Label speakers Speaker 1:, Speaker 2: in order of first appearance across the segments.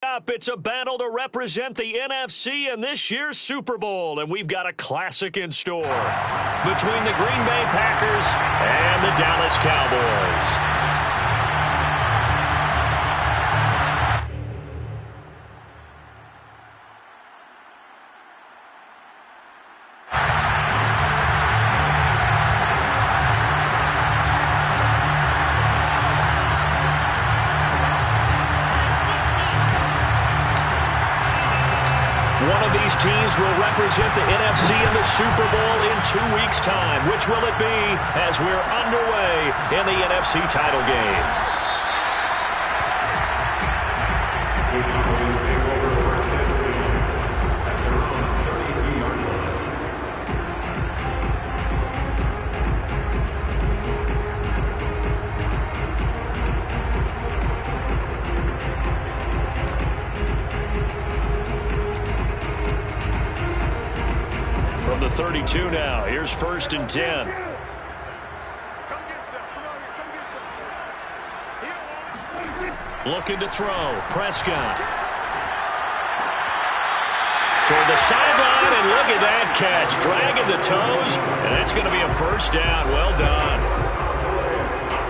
Speaker 1: Up, it's a battle to represent the NFC in this year's Super Bowl, and we've got a classic in store between the Green Bay Packers and the Dallas Cowboys. One of these teams will represent the NFC in the Super Bowl in 2 weeks' time. Which will it be as we're underway in the NFC title game? The Cowboys take over first and 10 at their own 32-yard line. From the 32 now, here's first and 10. Looking to throw, Prescott. Toward the sideline, and look at that catch. Dragging the toes, and that's going to be a first down. Well done.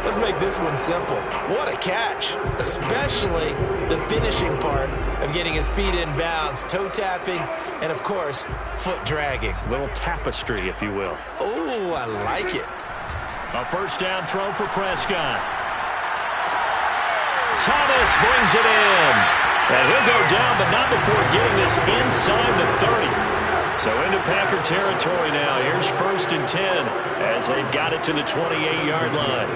Speaker 2: Let's make this one simple. What a catch, especially the finishing part of getting his feet in bounds, toe tapping, and of course, foot dragging.
Speaker 1: A little tapestry, if you will.
Speaker 2: Oh, I like it.
Speaker 1: A first down throw for Prescott. Thomas brings it in. And he'll go down, but not before getting this inside the 30. So into Packer territory now. Here's first and 10 as they've got it to the 28-yard line.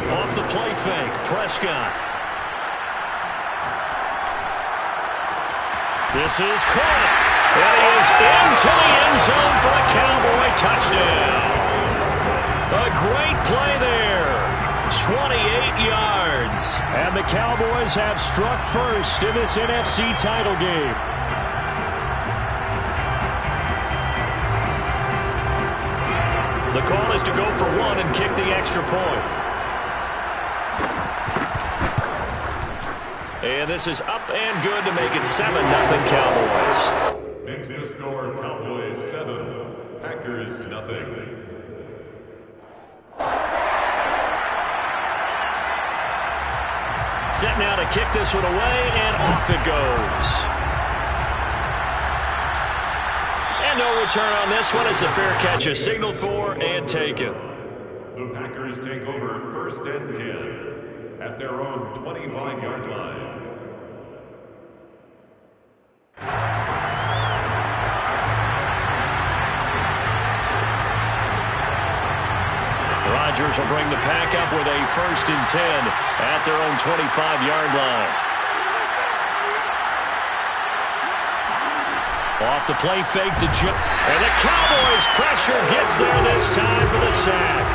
Speaker 1: Off the play fake, Prescott. This is caught. And he is into the end zone for a Cowboy touchdown. A great play there. 28 yards. And the Cowboys have struck first in this NFC title game. The call is to go for one and kick the extra point. And this is up and good to make it 7-0 Cowboys.
Speaker 3: Makes the score Cowboys 7, Packers nothing.
Speaker 1: Set now to kick this one away, and off it goes. And no return on this one as the fair catch is signaled for and taken.
Speaker 3: The Packers take over first and 10 at their own 25-yard line.
Speaker 1: Rodgers will bring the pack up with a first and 10 at their own 25-yard line. Off the play fake to Jim. And the Cowboys pressure gets there this time for the sack.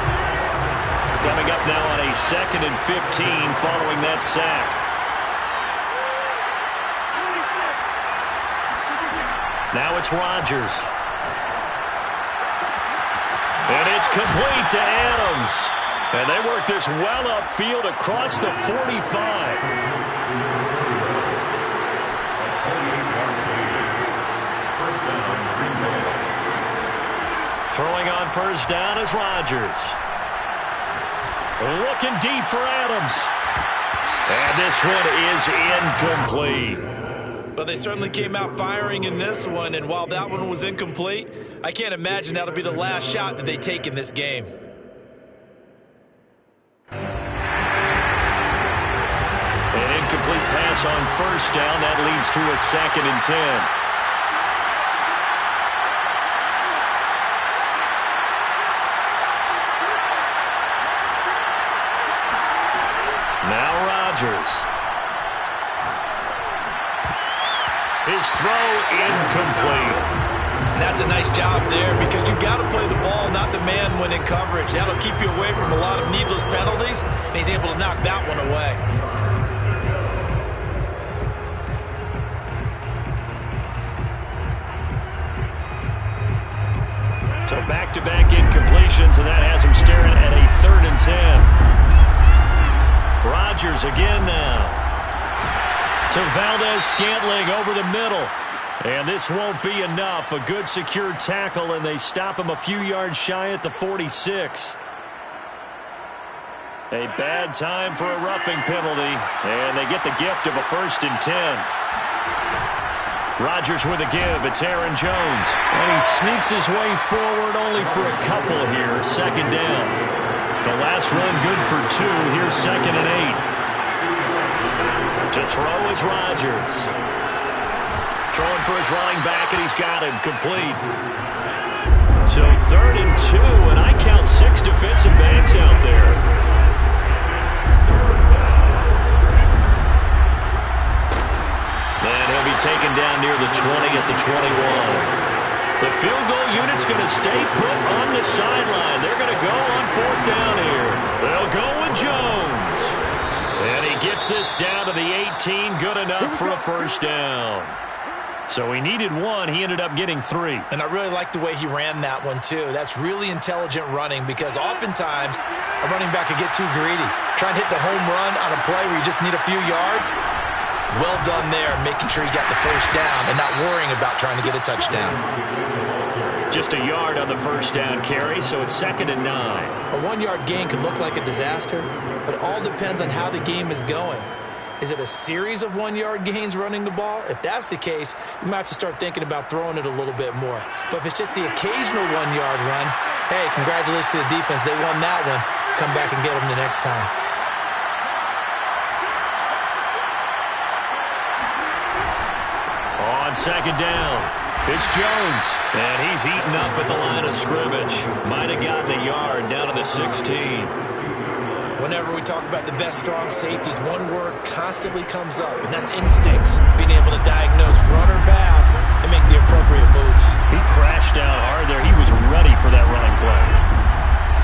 Speaker 1: Coming up now on a 2nd and 15 following that sack. Now it's Rodgers. And it's complete to Adams. And they work this well upfield across the 45. Throwing on first down is Rodgers. Looking deep for Adams. And this one is incomplete.
Speaker 2: Well, they certainly came out firing in this one, and while that one was incomplete, I can't imagine that'll be the last shot that they take in this game.
Speaker 1: An incomplete pass on first down. That leads to a 2nd and 10. Now Rodgers. His throw incomplete.
Speaker 2: And that's a nice job there because you've got to play the ball, not the man when in coverage. That'll keep you away from a lot of needless penalties, and he's able to knock that one away.
Speaker 1: So back-to-back incompletions, and that has him staring at a 3rd and 10. Rodgers again now. To Valdez-Scantling over the middle. And this won't be enough. A good secure tackle, and they stop him a few yards shy at the 46. A bad time for a roughing penalty, and they get the gift of a 1st and 10. Rodgers with a give. It's Aaron Jones. And he sneaks his way forward only for a couple here. 2nd down. The last run good for 2. Here's 2nd and 8. To throw is Rodgers. Throwing for his running back, and he's got him complete. So 3rd and 2, and I count 6 defensive backs out there. And he'll be taken down near the 20 at the 21. The field goal unit's going to stay put on the sideline. They're going to go on 4th down here. They'll go with Jones. And he gets this down to the 18. Good enough for a 1st down. So he needed 1. He ended up getting 3.
Speaker 2: And I really like the way he ran that one, too. That's really intelligent running because oftentimes a running back could get too greedy. Try and hit the home run on a play where you just need a few yards. Well done there, making sure you got the 1st down and not worrying about trying to get a touchdown.
Speaker 1: Just a yard on the 1st down carry, so it's 2nd and 9.
Speaker 2: A 1-yard gain can look like a disaster, but it all depends on how the game is going. Is it a series of 1-yard gains running the ball? If that's the case, you might have to start thinking about throwing it a little bit more. But if it's just the occasional 1-yard run, hey, congratulations to the defense. They won that one. Come back and get them the next time.
Speaker 1: On 2nd down, it's Jones. And he's eaten up at the line of scrimmage. Might have gotten a yard down to the 16.
Speaker 2: Whenever we talk about the best strong safeties, one word constantly comes up, and that's instincts. Being able to diagnose run or pass and make the appropriate moves.
Speaker 1: He crashed down hard there. He was ready for that running play.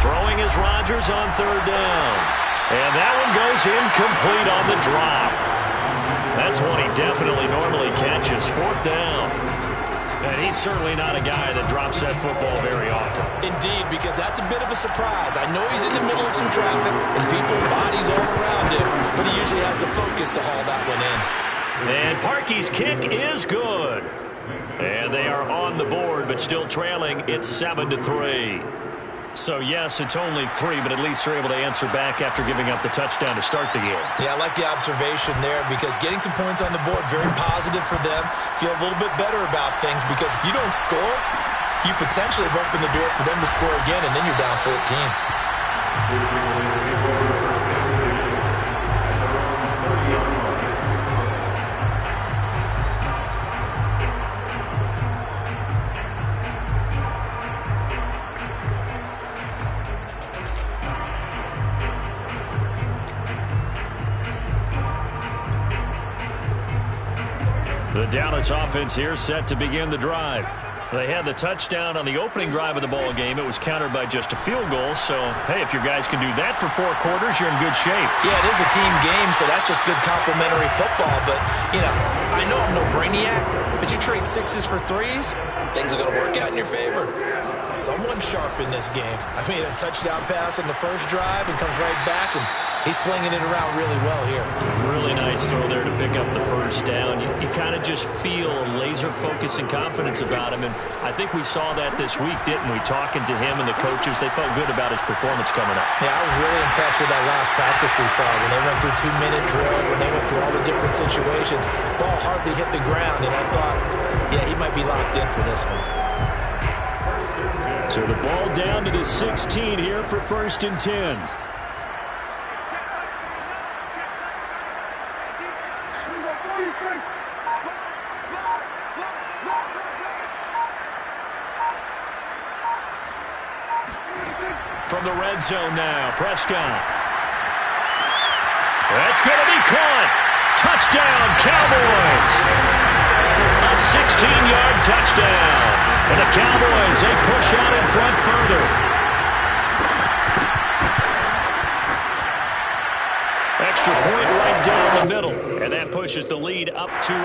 Speaker 1: Throwing is Rodgers on 3rd down. And that one goes incomplete on the drop. That's one he definitely normally catches. 4th down. And he's certainly not a guy that drops that football very often.
Speaker 2: Indeed, because that's a bit of a surprise. I know he's in the middle of some traffic and people, bodies all around him, but he usually has the focus to haul that one in.
Speaker 1: And Parkey's kick is good. And they are on the board, but still trailing. It's 7-3. So, yes, it's only 3, but at least they're able to answer back after giving up the touchdown to start the game.
Speaker 2: Yeah, I like the observation there because getting some points on the board, very positive for them. Feel a little bit better about things because if you don't score, you potentially have opened the door for them to score again, and then you're down 14.
Speaker 1: The Dallas offense here set to begin the drive. They had the touchdown on the opening drive of the ball game. It was countered by just a field goal. So, hey, if your guys can do that for 4 quarters, you're in good shape.
Speaker 2: Yeah, it is a team game, so that's just good complimentary football. But, you know, I know I'm no brainiac, but you trade 6s for 3s, things are going to work out in your favor. Someone's sharp in this game. I mean, a touchdown pass on the first drive and comes right back, and he's flinging it around really well here.
Speaker 1: Really nice throw there to pick up the 1st down. You kind of just feel a laser focus and confidence about him, and I think we saw that this week, didn't we? Talking to him and the coaches, they felt good about his performance coming up.
Speaker 2: Yeah, I was really impressed with that last practice we saw when they went through 2-minute drill, when they went through all the different situations. Ball hardly hit the ground, and I thought, yeah, he might be locked in for this one.
Speaker 1: So the ball down to the 16 here for 1st and 10. From the red zone now, Prescott. That's going to be caught. Touchdown, Cowboys. A 16-yard touchdown. And the Cowboys, they push out in front further. Extra point right down the middle. And that pushes the lead up to 11.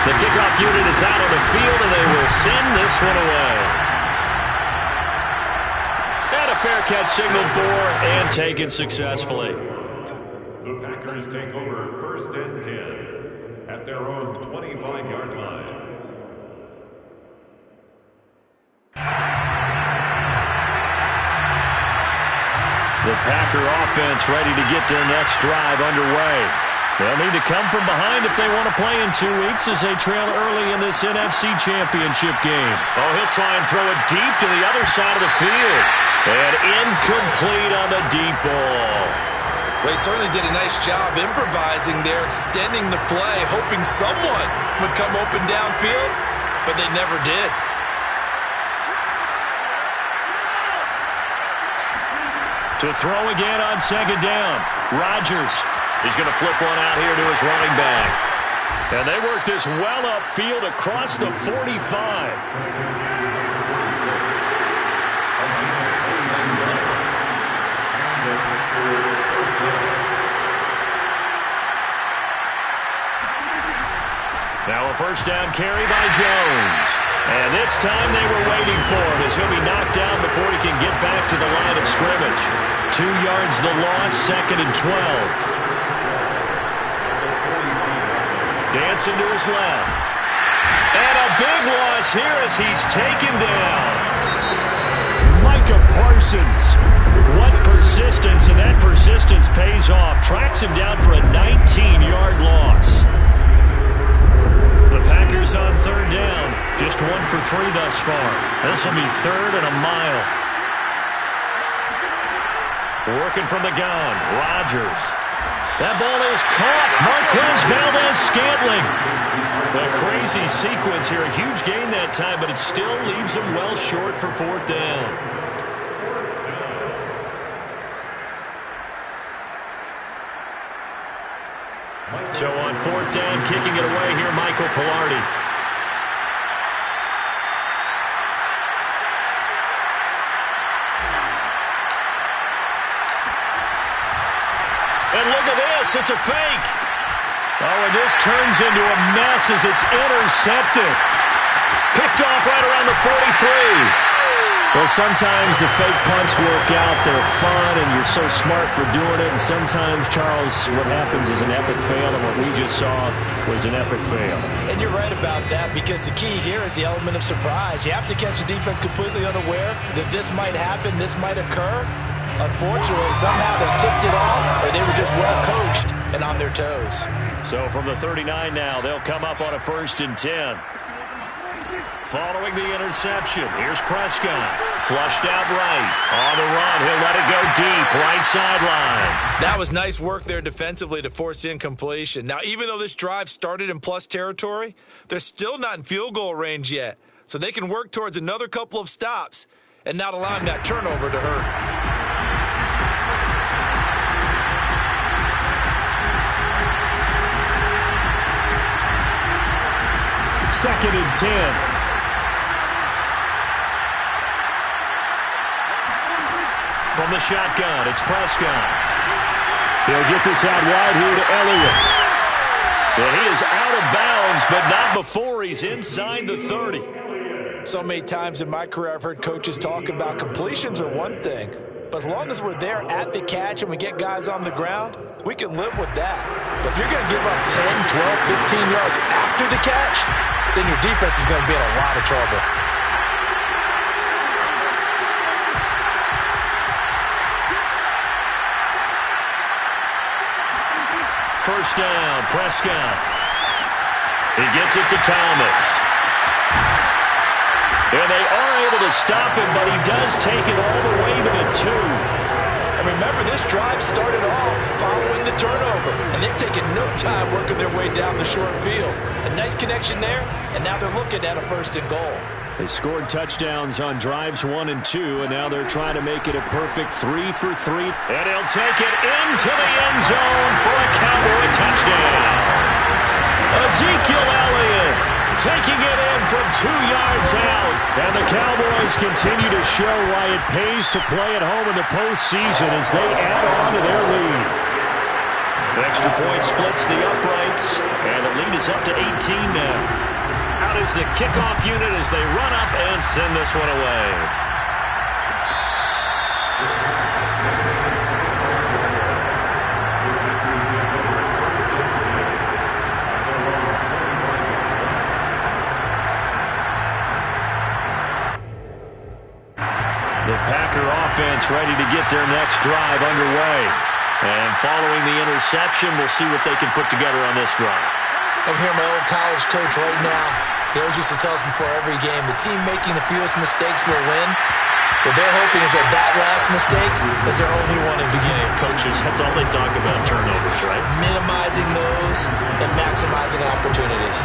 Speaker 1: The kickoff unit is out on the field, and they will send this one away. And a fair catch signaled for and taken successfully.
Speaker 3: The Packers take over first and 10 at their own 25-yard line.
Speaker 1: The Packer offense ready to get their next drive underway. They'll need to come from behind if they want to play in 2 weeks as they trail early in this NFC Championship game. Oh, he'll try and throw it deep to the other side of the field. And incomplete on the deep ball.
Speaker 2: Well, he certainly did a nice job improvising there, extending the play, hoping someone would come open downfield, but they never did.
Speaker 1: To throw again on second down. Rodgers is going to flip one out here to his running back. And they work this well upfield across the 45. Now a first down carry by Jones. And this time they were waiting for him as he'll be knocked down before he can get back to the line of scrimmage. 2 yards the loss, 2nd and 12. Dancing to his left. And a big loss here as he's taken down. Micah Parsons. What persistence, and that persistence pays off. Tracks him down for a 19-yard loss. The Packers on third down. Just 1 for 3 thus far. This will be 3rd and a mile. Working from the gun. Rodgers. That ball is caught. Marquez Valdes-Scantling. A crazy sequence here. A huge gain that time, but it still leaves him well short for 4th down. So on 4th down, kicking it away here, Michael Palardy. And look at this, it's a fake. Oh, and this turns into a mess as it's intercepted. Picked off right around the 43. Well, sometimes the fake punts work out. They're fun, and you're so smart for doing it. And sometimes, Charles, what happens is an epic fail, and what we just saw was an epic fail.
Speaker 2: And you're right about that, because the key here is the element of surprise. You have to catch a defense completely unaware that this might happen, this might occur. Unfortunately, somehow they tipped it off, or they were just well coached and on their toes.
Speaker 1: So from the 39 now, they'll come up on a 1st and 10. Following the interception, here's Prescott. Flushed out right. On the run, he'll let it go deep, right sideline.
Speaker 2: That was nice work there defensively to force incompletion. Now, even though this drive started in plus territory, they're still not in field goal range yet. So they can work towards another couple of stops and not allowing that turnover to hurt.
Speaker 1: 2nd and 10. From the shotgun, it's Prescott. He'll get this out wide here to Elliott. And he is out of bounds, but not before he's inside the 30.
Speaker 2: So many times in my career I've heard coaches talk about completions are one thing, but as long as we're there at the catch and we get guys on the ground, we can live with that. But if you're going to give up 10, 12, 15 yards after the catch, then your defense is going to be in a lot of trouble.
Speaker 1: First down, Prescott. He gets it to Thomas. And they are able to stop him, but he does take it all the way to the 2.
Speaker 2: And remember, this drive started off following the turnover, and they've taken no time working their way down the short field. A nice connection there, and now they're looking at a 1st and goal.
Speaker 1: They scored touchdowns on drives 1 and 2, and now they're trying to make it a perfect 3 for 3. And he'll take it into the end zone for a Cowboy touchdown. Ezekiel Elliott taking it in from 2 yards out. And the Cowboys continue to show why it pays to play at home in the postseason as they add on to their lead. The extra point splits the uprights, and the lead is up to 18 now. Out is the kickoff unit as they run up and send this one away. offense ready to get their next drive underway. And following the interception, we'll see what they can put together on this drive.
Speaker 2: I can hear my old college coach right now. He always used to tell us before every game, the team making the fewest mistakes will win. What they're hoping is that last mistake is their only one of the game.
Speaker 1: Coaches, that's all they talk about, turnovers, right?
Speaker 2: Minimizing those and maximizing opportunities.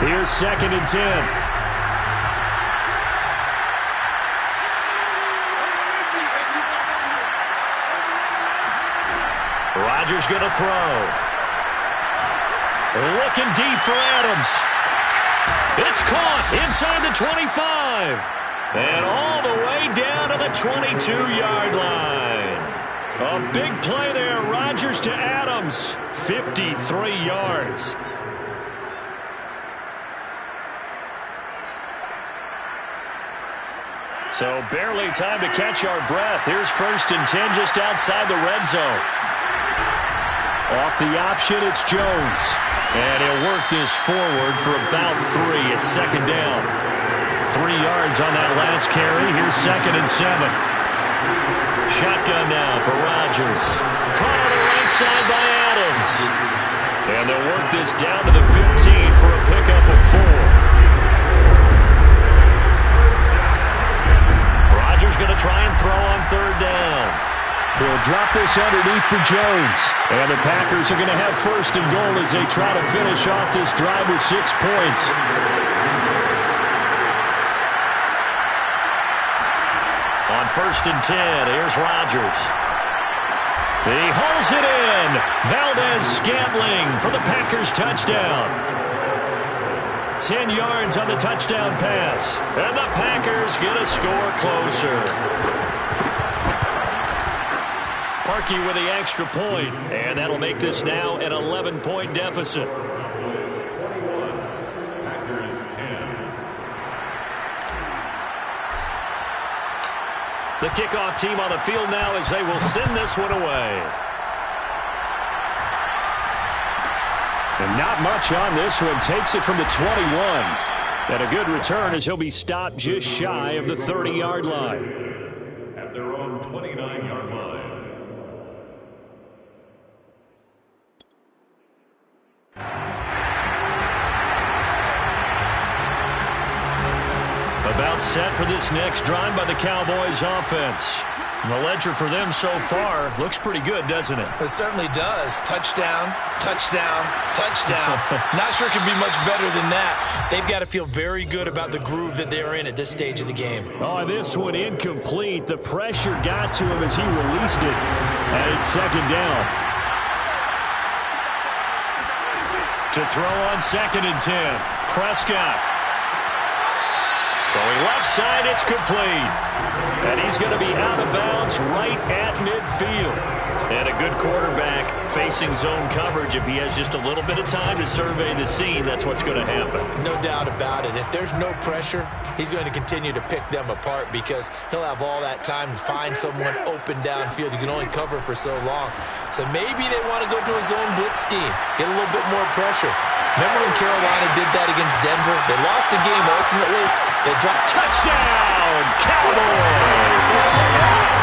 Speaker 1: Here's 2nd and 10. Rodgers going to throw. Looking deep for Adams. It's caught inside the 25. And all the way down to the 22-yard line. A big play there. Rodgers to Adams. 53 yards. So barely time to catch our breath. Here's 1st and 10 just outside the red zone. Off the option, it's Jones. And he'll work this forward for about 3 at 2nd down. 3 yards on that last carry. Here's 2nd and 7. Shotgun now for Rodgers. Caught on the right side by Adams. And they'll work this down to the 15 for a pickup of 4. Rodgers going to try and throw on 3rd down. He'll drop this underneath for Jones. And the Packers are going to have 1st and goal as they try to finish off this drive with 6 points. On 1st and 10, here's Rodgers. He hauls it in. Valdez-Scantling for the Packers touchdown. 10 yards on the touchdown pass. And the Packers get a score closer. Parkey with the extra point, and that'll make this now an 11-point deficit.
Speaker 3: Packers 10.
Speaker 1: The kickoff team on the field now as they will send this one away. And not much on this one. Takes it from the 21. And a good return as he'll be stopped just shy of the 30-yard line.
Speaker 3: At their own 29-yard line.
Speaker 1: About set for this next drive by the Cowboys offense. And the ledger for them so far looks pretty good, doesn't it?
Speaker 2: It certainly does. Touchdown, touchdown, touchdown. Not sure it can be much better than that. They've got to feel very good about the groove that they're in at this stage of the game.
Speaker 1: Oh, this one incomplete. The pressure got to him as he released it. And it's 2nd down. To throw on 2nd and 10. Prescott. Throwing left side, it's complete. And he's going to be out of bounds right at midfield. And a good quarterback facing zone coverage. If he has just a little bit of time to survey the scene, that's what's going to happen.
Speaker 2: No doubt about it. If there's no pressure, he's going to continue to pick them apart because he'll have all that time to find someone open downfield. You can only cover for so long. So maybe they want to go to a zone blitz scheme, get a little bit more pressure. Remember when Carolina did that against Denver? They lost the game ultimately. They dropped touchdown, Cowboys!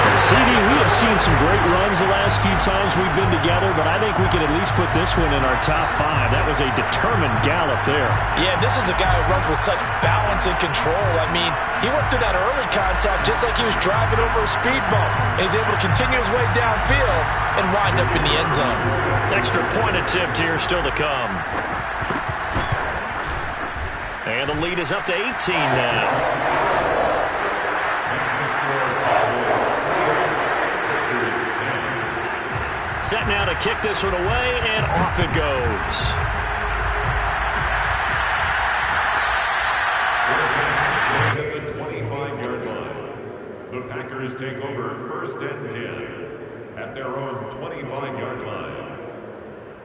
Speaker 1: And CD, we have seen some great runs the last few times we've been together, but I think we can at least put this one in our top 5. That was a determined gallop there.
Speaker 4: Yeah, this is a guy who runs with such balance and control. I mean, he went through that early contact just like he was driving over a speed bump. And he's able to continue his way downfield and wind up in the end zone.
Speaker 1: Extra point attempt here still to come. And the lead is up to 18 now. Set now to kick this one away, and off it goes.
Speaker 3: At the 25-yard line, the Packers take over 1st and 10 at their own 25-yard line.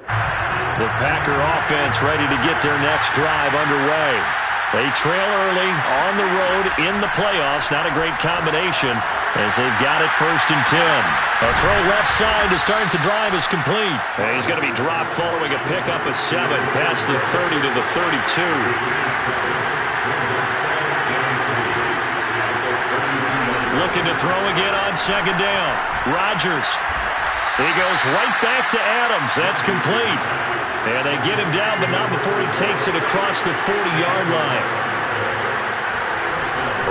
Speaker 1: The Packer offense ready to get their next drive underway. They trail early on the road in the playoffs. Not a great combination. as they've got it 1st and 10. A throw left side to start the drive is complete. And he's going to be dropped following a pickup of 7 past the 30 to the 32. Looking to throw again on 2nd down. Rodgers. He goes right back to Adams. That's complete. And they get him down, but not before he takes it across the 40-yard line.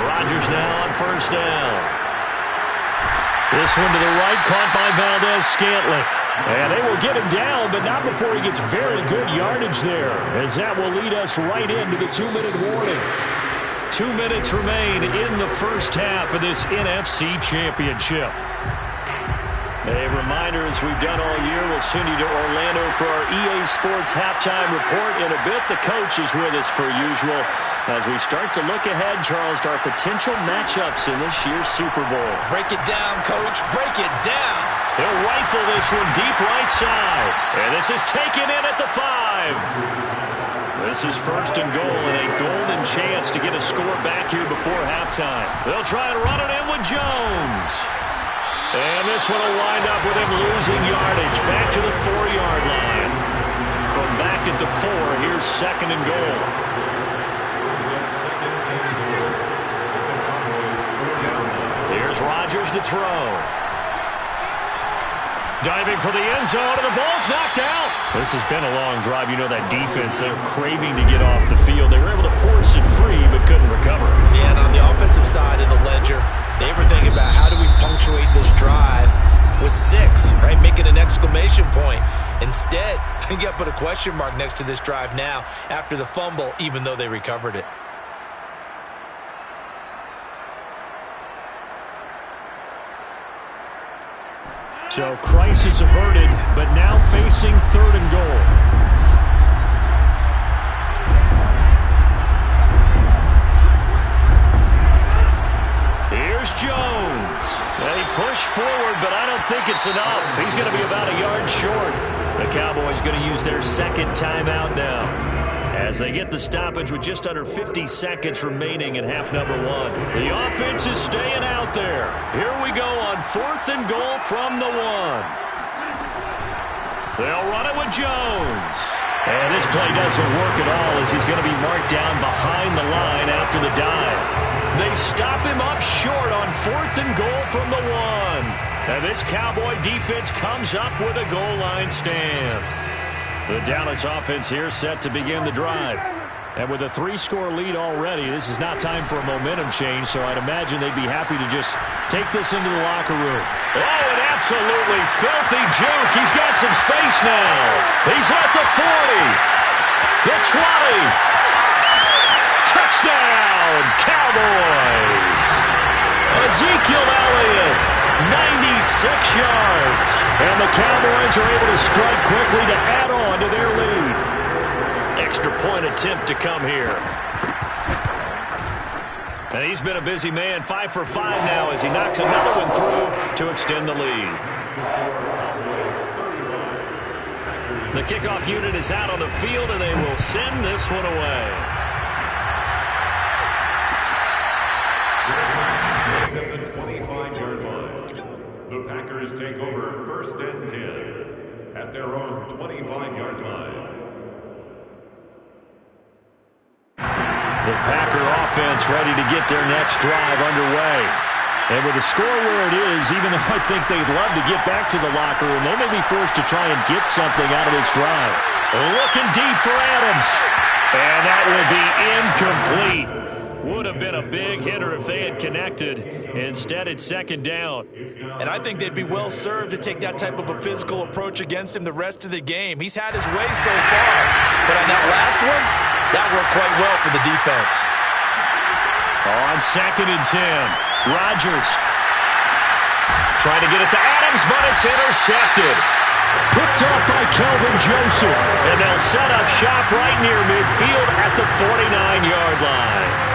Speaker 1: Rodgers now on 1st down. This one to the right, caught by Valdez-Scantling. And they will get him down, but not before he gets very good yardage there, as that will lead us right into the 2-minute warning. 2 minutes remain in the first half of this NFC Championship. A reminder, as we've done all year, we'll send you to Orlando for our EA Sports halftime report in a bit. The coach is with us per usual as we start to look ahead, Charles, to our potential matchups in this year's Super Bowl.
Speaker 2: Break it down, Coach. Break it down.
Speaker 1: He'll rifle this one deep right side. And this is taken in at the 5. This is 1st and goal, and a golden chance to get a score back here before halftime. They'll try and run it in with Jones. And this one will wind up with him losing yardage back to the 4-yard line. From back at the 4, here's 2nd and goal. Here's Rodgers to throw. Diving for the end zone, and the ball's knocked out. This has been a long drive. You know that defense, they're craving to get off the field. They were able to force it free, but couldn't recover.
Speaker 2: Yeah, and on the offensive side of the ledger, they were thinking about how do we punctuate this drive with 6, right? Make it an exclamation point. Instead, you got to put a question mark next to this drive now after the fumble, even though they recovered it.
Speaker 1: So crisis averted, but now facing 3rd and goal. Here's Jones. He pushed forward, but I don't think it's enough. He's going to be about a yard short. The Cowboys going to use their 2nd timeout now, as they get the stoppage with just under 50 seconds remaining in half number 1. The offense is staying out there. Here we go on 4th and goal from the 1. They'll run it with Jones. And this play doesn't work at all, as he's going to be marked down behind the line after the dive. They stop him up short on 4th and goal from the 1. And this Cowboy defense comes up with a goal line stand. The Dallas offense here set to begin the drive. And with a 3-score lead already, this is not time for a momentum change, so I'd imagine they'd be happy to just take this into the locker room. Oh, an absolutely filthy juke. He's got some space now. He's at the 40, the 20. Touchdown, Cowboys. Ezekiel Elliott, 96 yards. And the Cowboys are able to strike quickly to add on to their lead. Extra point attempt to come here. And he's been a busy man, 5 for 5 now as he knocks another one through to extend the lead. The kickoff unit is out on the field, and they will send this one away.
Speaker 3: At the 25-yard line, the Packers take over 1st and 10 at their own 25-yard line.
Speaker 1: The Packer offense ready to get their next drive underway. And with the score where it is, even though I think they'd love to get back to the locker room, they may be forced to try and get something out of this drive. Looking deep for Adams. And that will be incomplete. Would have been a big hitter if they had connected. Instead, it's 2nd down.
Speaker 2: And I think they'd be well served to take that type of a physical approach against him the rest of the game. He's had his way so far. But on that last one, that worked quite well for the defense.
Speaker 1: On 2nd and 10, Rodgers trying to get it to Adams, but it's intercepted. Picked up by Kelvin Joseph. And they'll set up shop right near midfield at the 49-yard line.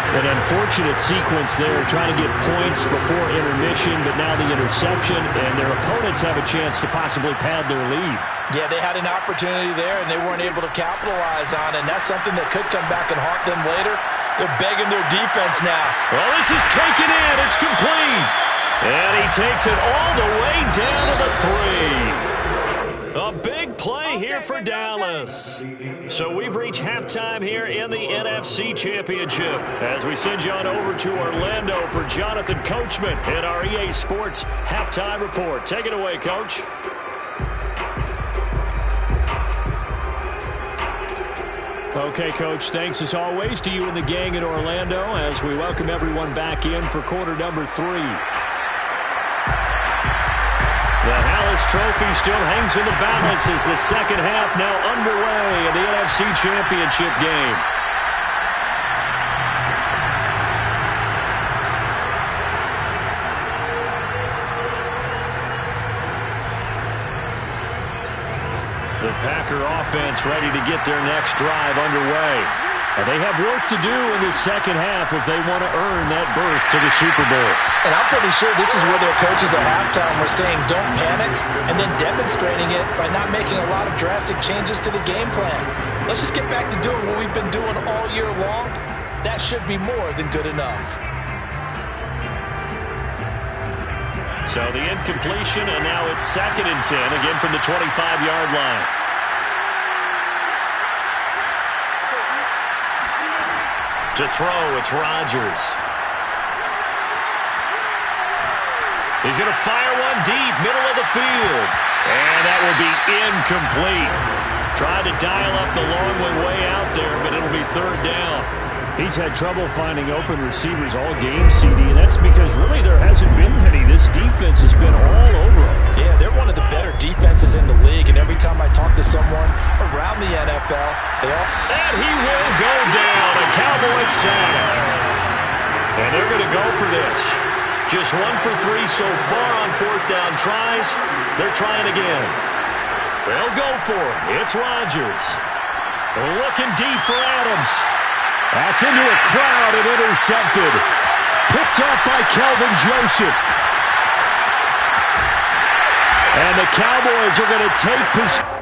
Speaker 1: An unfortunate sequence there, trying to get points before intermission, but now the interception, and their opponents have a chance to possibly pad their lead.
Speaker 4: Yeah, they had an opportunity there, and they weren't able to capitalize on it, and that's something that could come back and haunt them later. They're begging their defense now.
Speaker 1: Well, this is taken in. It's complete. takes it all the way down to the 3. A big play here for Dallas. So we've reached halftime here in the NFC Championship as we send you on over to Orlando for Jonathan Coachman in our EA Sports Halftime Report. Take it away, Coach. Okay, Coach, thanks as always to you and the gang in Orlando as we welcome everyone back in for quarter number 3. The Hallis Trophy still hangs in the balance as the second half now underway in the NFC Championship game. The Packer offense ready to get their next drive underway. And they have work to do in the second half if they want to earn that berth to the Super Bowl.
Speaker 4: And I'm pretty sure this is where their coaches at halftime were saying don't panic and then demonstrating it by not making a lot of drastic changes to the game plan. Let's just get back to doing what we've been doing all year long. That should be more than good enough.
Speaker 1: So the incompletion, and now it's 2nd and 10, again from the 25-yard line. To throw, it's Rodgers. He's going to fire one deep, middle of the field. And that will be incomplete. Tried to dial up the long way out there, but it'll be 3rd down. He's had trouble finding open receivers all game, CD, and that's because really there hasn't been many. This defense has been all over him.
Speaker 4: Yeah, they're one of the better defenses in the league, and every time I talk to someone around the NFL, they all...
Speaker 1: And he will go down, a Cowboys sack. And they're going to go for this. Just 1 for 3 so far on 4th down tries. They're trying again. They'll go for it. It's Rodgers. Looking deep for Adams. That's into a crowd and intercepted. Picked up by Kelvin Joseph. And the Cowboys are going to take possession.